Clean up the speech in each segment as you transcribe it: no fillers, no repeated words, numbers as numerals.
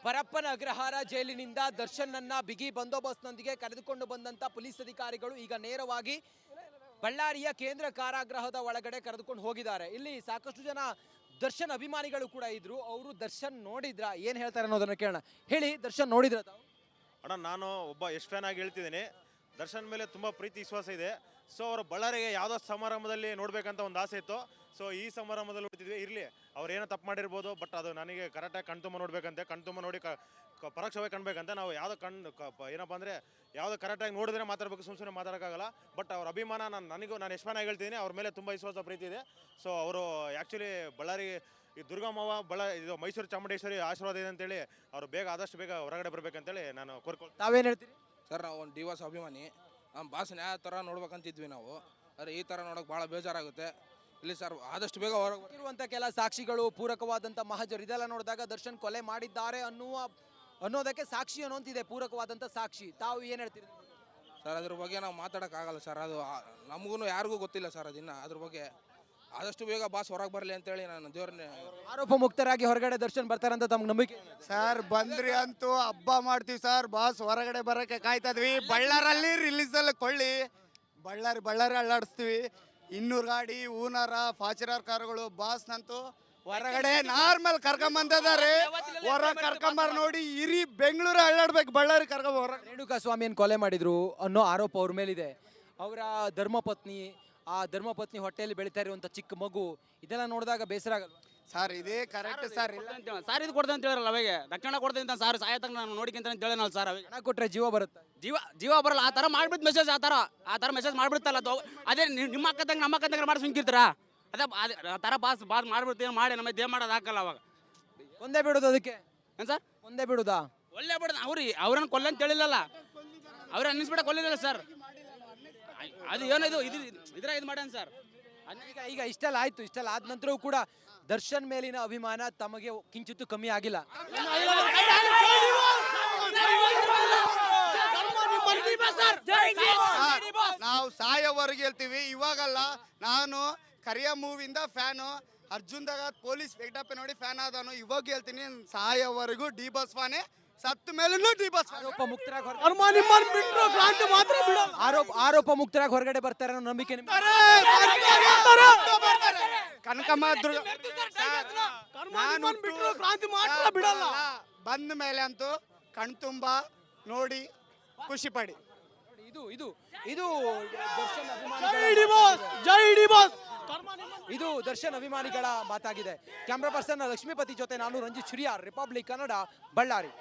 ಪರಪ್ಪನ ಅಗ್ರಹಾರ ಜೈಲಿನಿಂದ ದರ್ಶನ್ನನ್ನ ಬಿಗಿ ಬಂದೋಬಸ್ತ್ನೊಂದಿಗೆ ಕರೆದುಕೊಂಡು ಬಂದಂತ ಪೊಲೀಸ್ ಅಧಿಕಾರಿಗಳು ಈಗ ನೇರವಾಗಿ ಬಳ್ಳಾರಿಯ ಕೇಂದ್ರ ಕಾರಾಗೃಹದ ಒಳಗಡೆ ಕರೆದುಕೊಂಡು ಹೋಗಿದ್ದಾರೆ. ಇಲ್ಲಿ ಸಾಕಷ್ಟು ಜನ ದರ್ಶನ್ ಅಭಿಮಾನಿಗಳು ಕೂಡ ಇದ್ರು. ಅವರು ದರ್ಶನ್ ನೋಡಿದ್ರ, ಏನ್ ಹೇಳ್ತಾರೆ ಅನ್ನೋದನ್ನ ಕೇಳೋಣ. ಹೇಳಿ, ದರ್ಶನ್ ನೋಡಿದ್ರ ತಾವು? ಅಣ್ಣ, ನಾನು ಒಬ್ಬ ಯಶ್ ಫ್ಯಾನ್ ಆಗಿ ಹೇಳ್ತಿದ್ದೀನಿ. ದರ್ಶನ್ ಮೇಲೆ ತುಂಬ ಪ್ರೀತಿ ವಿಶ್ವಾಸ ಇದೆ. ಸೊ ಅವರು ಬಳ್ಳಾರಿಗೆ ಯಾವುದೋ ಸಮಾರಂಭದಲ್ಲಿ ನೋಡ್ಬೇಕಂತ ಒಂದು ಆಸೆ ಇತ್ತು. ಸೊ ಈ ಸಮಾರಂಭದಲ್ಲಿ ನೋಡ್ತಿದ್ವಿ. ಇರಲಿ, ಅವ್ರು ಏನೋ ತಪ್ಪು ಮಾಡಿರ್ಬೋದು, ಬಟ್ ಅದು ನನಗೆ ಕರೆಕ್ಟಾಗಿ ಕಣ್ತುಂಬ ನೋಡ್ಬೇಕಂತೆ, ಕಣ್ತುಂಬ ನೋಡಿ ಪರೋಕ್ಷವಾಗಿ ಕಾಣ್ಬೇಕಂತ. ನಾವು ಯಾವುದೋ ಏನಪ್ಪ ಅಂದರೆ ಯಾವುದೋ ಕರೆಕ್ಟಾಗಿ ನೋಡಿದ್ರೆ ಮಾತಾಡಬೇಕು, ಸುಮ್ಮನೆ ಮಾತಾಡೋಕ್ಕಾಗಲ್ಲ. ಬಟ್ ಅವ್ರ ಅಭಿಮಾನ ನಾನು ಯಶ್ ಫ್ಯಾನ್ ಆಗಿ ಹೇಳ್ತೀನಿ. ಅವ್ರ ಮೇಲೆ ತುಂಬ ವಿಶ್ವಾಸ ಪ್ರೀತಿ ಇದೆ. ಸೊ ಅವರು ಆ್ಯಕ್ಚುಲಿ ಬಳ್ಳಾರಿ ಈ ದುರ್ಗಮ್ಮವ್ವ ಇದು ಮೈಸೂರು ಚಾಮುಂಡೇಶ್ವರಿ ಆಶೀರ್ವಾದ ಇದೆ ಅಂತೇಳಿ ಅವರು ಆದಷ್ಟು ಬೇಗ ಹೊರಗಡೆ ಬರ್ಬೇಕಂತೇಳಿ ನಾನು ಕೋರ್ಕೊಳ್ತೀನಿ. ತಾವೇನು ಹೇಳ್ತೀರಿ ಸರ್? ನಾವು ಒಂದು ಡಿವಾಸ್ ಅಭಿಮಾನಿ. ನಮ್ಮ ಬಾಸ್ನ ಯಾವ ಥರ ನೋಡ್ಬೇಕಂತಿದ್ವಿ ನಾವು, ಆದರೆ ಈ ಥರ ನೋಡೋಕೆ ಭಾಳ ಬೇಜಾರಾಗುತ್ತೆ. ಇಲ್ಲಿ ಸರ್ ಆದಷ್ಟು ಬೇಗ ಹೊರಗೆ ಇರುವಂಥ ಕೆಲ ಸಾಕ್ಷಿಗಳು, ಪೂರಕವಾದಂಥ ಮಹಜರು, ಇದೆಲ್ಲ ನೋಡಿದಾಗ ದರ್ಶನ್ ಕೊಲೆ ಮಾಡಿದ್ದಾರೆ ಅನ್ನೋದಕ್ಕೆ ಸಾಕ್ಷಿ ಅನ್ನೋಂತಿದೆ, ಪೂರಕವಾದಂಥ ಸಾಕ್ಷಿ. ತಾವು ಏನು ಹೇಳ್ತೀರಿ ಸರ್? ಅದ್ರ ಬಗ್ಗೆ ನಾವು ಮಾತಾಡೋಕ್ಕಾಗಲ್ಲ ಸರ್. ಅದು ನಮಗೂ ಯಾರಿಗೂ ಗೊತ್ತಿಲ್ಲ ಸರ್ ಅದನ್ನ. ಅದ್ರ ಬಗ್ಗೆ ಆದಷ್ಟು ಬೇಗ ಬಾಸ್ ಹೊರಗೆ ಬರಲಿ ಅಂತೇಳಿ ನಾನು ದೇವ್ರನ್ನೇ. ಆರೋಪ ಮುಕ್ತರಾಗಿ ಹೊರಗಡೆ ದರ್ಶನ್ ಬರ್ತಾರಂತ ತಮ್ಗೆ ನಂಬಿಕೆ? ಸರ್ ಬಂದ್ರಿ ಅಂತೂ ಹಬ್ಬ ಮಾಡ್ತೀವಿ ಸರ್. ಬಾಸ್ ಹೊರಗಡೆ ಬರೋಕ್ಕೆ ಕಾಯ್ತಾ ಇದ್ವಿ. ಬಳ್ಳಾರಲ್ಲಿ ರಿಲೀಸಲ್ಲಿ ಕೊಳ್ಳಿ, ಬಳ್ಳಾರಿ ಅಲ್ಲಾಡಿಸ್ತೀವಿ. 200 ಗಾಡಿ, ಹೂನಾರ, ಫಾರ್ಚುನರ್ ಕಾರುಗಳು. ಬಾಸ್ನಂತೂ ಹೊರಗಡೆ ನಾರ್ಮಲ್ ಕರ್ಕೊಂಬಂದಿದ್ದಾರೆ. ಹೊರಗೆ ಕರ್ಕೊಂಬಾರ ನೋಡಿ, ಇರಿ ಬೆಂಗಳೂರು ಅಲ್ಲಾಡ್ಬೇಕು, ಬಳ್ಳಾರಿ ಕರ್ಕೊಂಬ. ರೇಣುಕಾ ಸ್ವಾಮಿಯನ್ನು ಕೊಲೆ ಮಾಡಿದ್ರು ಅನ್ನೋ ಆರೋಪ ಅವ್ರ ಮೇಲಿದೆ. ಅವರ ಧರ್ಮಪತ್ನಿ, ಆ ಧರ್ಮಪತ್ನಿ ಹೊಟ್ಟೆಯಲ್ಲಿ ಬೆಳೀತಾ ಇರುವಂತ ಚಿಕ್ಕ ಮಗು, ಇದೆಲ್ಲ ನೋಡಿದಾಗ ಬೇಸರ ಆಗಲ್ವಾ ಸರ್? ಇದೇ ಕರೆಕ್ಟ್ ಸರ್. ಸಾರ್ ಇದು ಕೊಡ್ದೆ ಅಂತ ಹೇಳಿರಲ್ಲ, ಅವಾಗ ದಕ್ಷಿಣ ಕೊಡ್ದೆ ಅಂತ ಸಾರ್ ಸಾಯತಂಗ ನಾನು ನೋಡಿಕೊಂತ ಅಂತ ಹೇಳಿನಲ್ಲ ಸರ್. ಅವಾಗ ಹಣ ಕೊಟ್ರೆ ಜೀವ ಬರುತ್ತೆ, ಜೀವ ಬರಲ್ಲ. ಆ ಥರ ಮಾಡ್ಬಿಟ್ಟು ಮೆಸೇಜ್, ಆ ಥರ ಮೆಸೇಜ್ ಮಾಡ್ಬಿಡ್ತಲ್ಲ. ಅದೇ ನಿಮ್ಮ ಅಕ್ಕದಂಗೆ ನಮ್ಮ ಅಕ್ಕದಂಗೆ ಮಾಡಿ ಸುಂಕಿರ್ತಾರ. ಅದೇ ಆ ಥರ ಬಾಸ್ ಮಾಡ್ಬಿಡ್ತೀವಿ, ಮಾಡಿ ನಮ್ಮ ದೇವ್ ಮಾಡೋದು ಹಾಕಲ್ಲ. ಅವಾಗ ಒಂದೇ ಬಿಡೋದು, ಅದಕ್ಕೆ ಏನು ಸರ್? ಒಂದೇ ಬಿಡುದಾ? ಒಳ್ಳೆ ಬಿಡೋದು. ಅವ್ರನ್ನ ಕೊಲ್ಲ ಅಂತ ಹೇಳಿಲ್ಲಲ್ಲ, ಅವ್ರು ಅನ್ನಿಸ್ಬಿಡ ಕೊಲ್ಲಿಲ್ಲ ಸರ್. ಅದು ಏನೋ ಇದ್ರ ಇದು ಮಾಡ್ಯಾನ ಸರ್. ಈಗ ಇಷ್ಟೆಲ್ಲ ಆಯ್ತು, ಇಷ್ಟೆಲ್ಲ ಆದ ನಂತರವೂ ಕೂಡ ದರ್ಶನ್ ಮೇಲಿನ ಅಭಿಮಾನ ತಮಗೆ ಕಿಂಚಿತ್ತು ಕಮ್ಮಿ ಆಗಿಲ್ಲ. ನಾವು ಸಾಯೋವರೆಗೆ ಹೇಳ್ತೀವಿ. ಇವಾಗಲ್ಲ, ನಾನು ಕರಿಯ ಮೂವಿಯಿಂದ ಫ್ಯಾನು. ಅರ್ಜುನ್ದಾಗ ಪೊಲೀಸ್ ವೆಂಕಟಪ್ಪ ನೋಡಿ ಫ್ಯಾನ್ ಆದನು. ಇವಾಗ ಹೇಳ್ತೀನಿ, ಸಾಯೋವರೆಗೂ ಡಿ ಬಾಸ್ ಫ್ಯಾನೇ, ಸತ್ತ ಮೇಲೂ ಡಿ ಬಾಸ್. ಆರೋಪ ಮುಕ್ತರಾಗಿ ಹೊರಗಡೆ ಬರ್ತಾರೆ ಅನ್ನೋ ನಂಬಿಕೆ ಕನಕಮ್ಮ ಬಂದ ಮೇಲೆ ಅಂತೂ ಕಣ್ತುಂಬ ನೋಡಿ ಖುಷಿ ಪಡಿ. ಇದು ದರ್ಶನ್ ಅಭಿಮಾನಿಗಳ ಮಾತಾಗಿದೆ. ಕ್ಯಾಮ್ರಾ ಪರ್ಸನ್ ಲಕ್ಷ್ಮೀಪತಿ ಜೊತೆ ನಾನು ರಂಜಿತ್ ಶುರಿಯಾರ್, ರಿಪಬ್ಲಿಕ್ ಕನ್ನಡ, ಬಳ್ಳಾರಿ.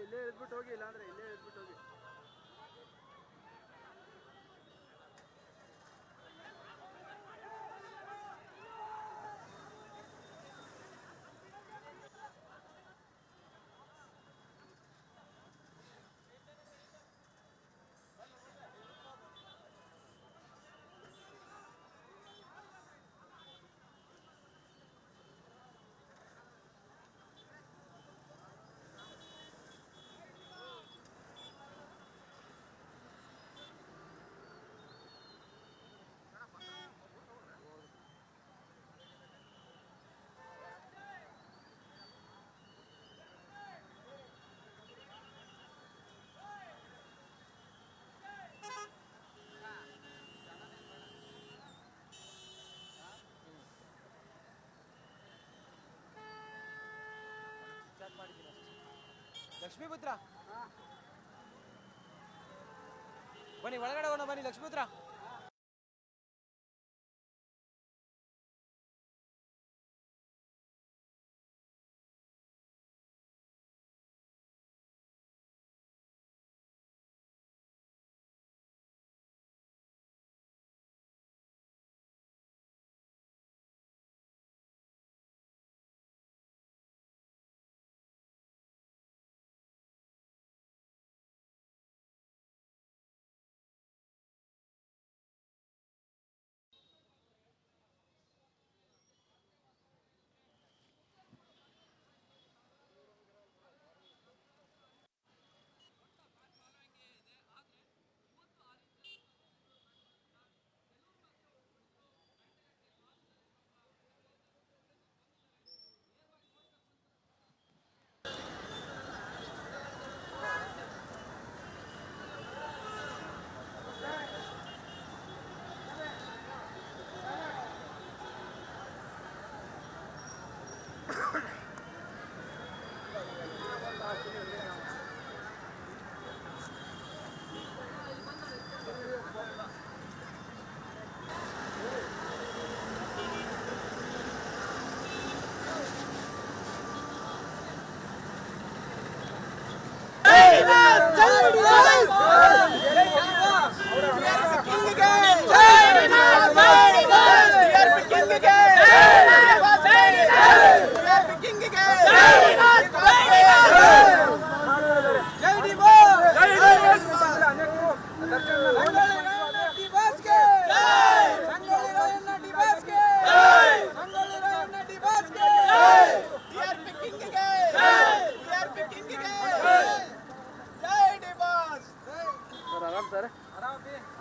ಇಲ್ಲೇ ಇದ್ಬಿಟ್ಟು ಹೋಗಿ, ಇಲ್ಲಾಂದ್ರೆ ಇಲ್ಲೇ ಇದ್ಬಿಟ್ಟು ಹೋಗಿ. ಲಕ್ಷ್ಮೀಪುತ್ರ ಬನ್ನಿ, ಒಳಗಡೆ ಹೋಗೋಣ ಬನ್ನಿ. ಲಕ್ಷ್ಮೀಪುತ್ರ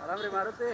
ಆರಾಮ್ ರೀ ಮಾರುತಿ.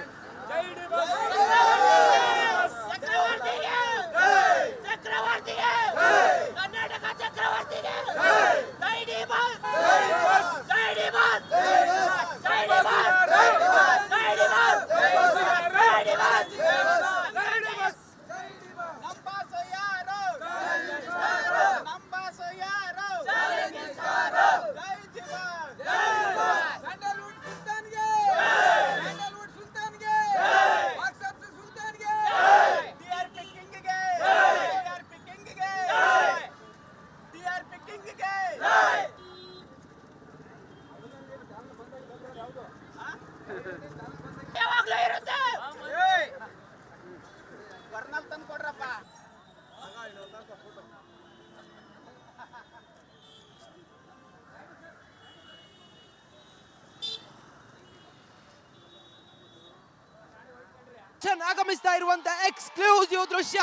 ಆಗಮಿಸ್ತಾ ಇರುವಂತ ಎಕ್ಸ್ಕ್ಲೂಸಿವ್ ದೃಶ್ಯ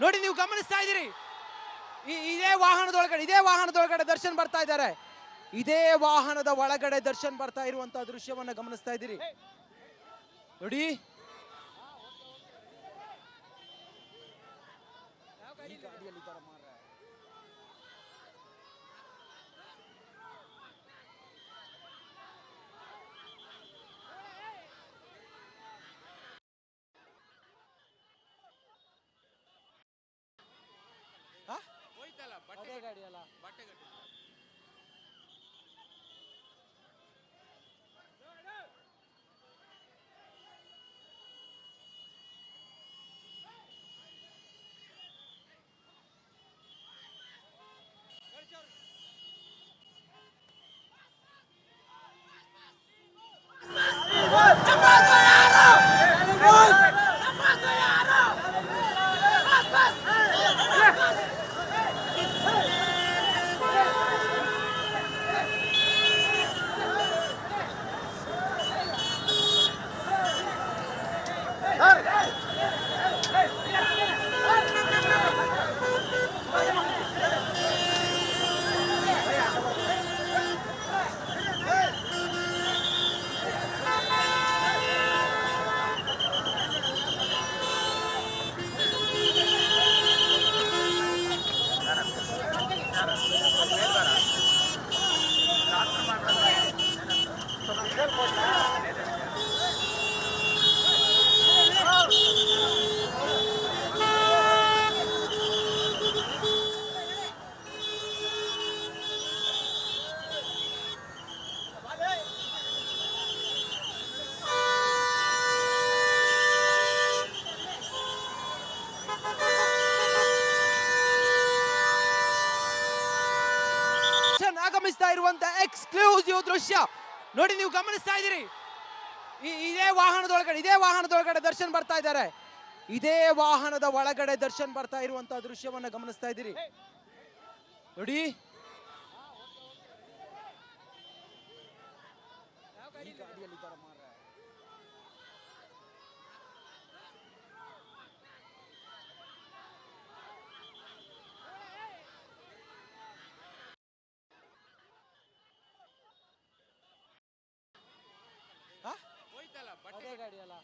ನೋಡಿ, ನೀವು ಗಮನಿಸ್ತಾ ಇದ್ದೀರಿ. ಇದೇ ವಾಹನದೊಳಗಡೆ ದರ್ಶನ್ ಬರ್ತಾ ಇದ್ದಾರೆ. ಇದೇ ವಾಹನದ ಒಳಗಡೆ ದರ್ಶನ್ ಬರ್ತಾ ಇರುವಂತಹ ದೃಶ್ಯವನ್ನ ಗಮನಿಸ್ತಾ ಇದ್ದೀರಿ ನೋಡಿ. ಅದೇ ಗಾಡಿ ಅಲ್ಲ, ಇರುವಂತ ಎಕ್ಸ್ಕ್ಲೂಸಿವ್ ದೃಶ್ಯ ನೋಡಿ, ನೀವು ಗಮನಿಸ್ತಾ ಇದ್ದೀರಿ. ಇದೇ ವಾಹನದೊಳಗಡೆ ದರ್ಶನ್ ಬರ್ತಾ ಇದ್ದಾರೆ. ಇದೇ ವಾಹನದ ಒಳಗಡೆ ದರ್ಶನ್ ಬರ್ತಾ ಇರುವಂತ ದೃಶ್ಯವನ್ನ ಗಮನಿಸ್ತಾ ಇದ್ದೀರಿ ನೋಡಿ. ಗಾಡಿ ಅಲ್ಲ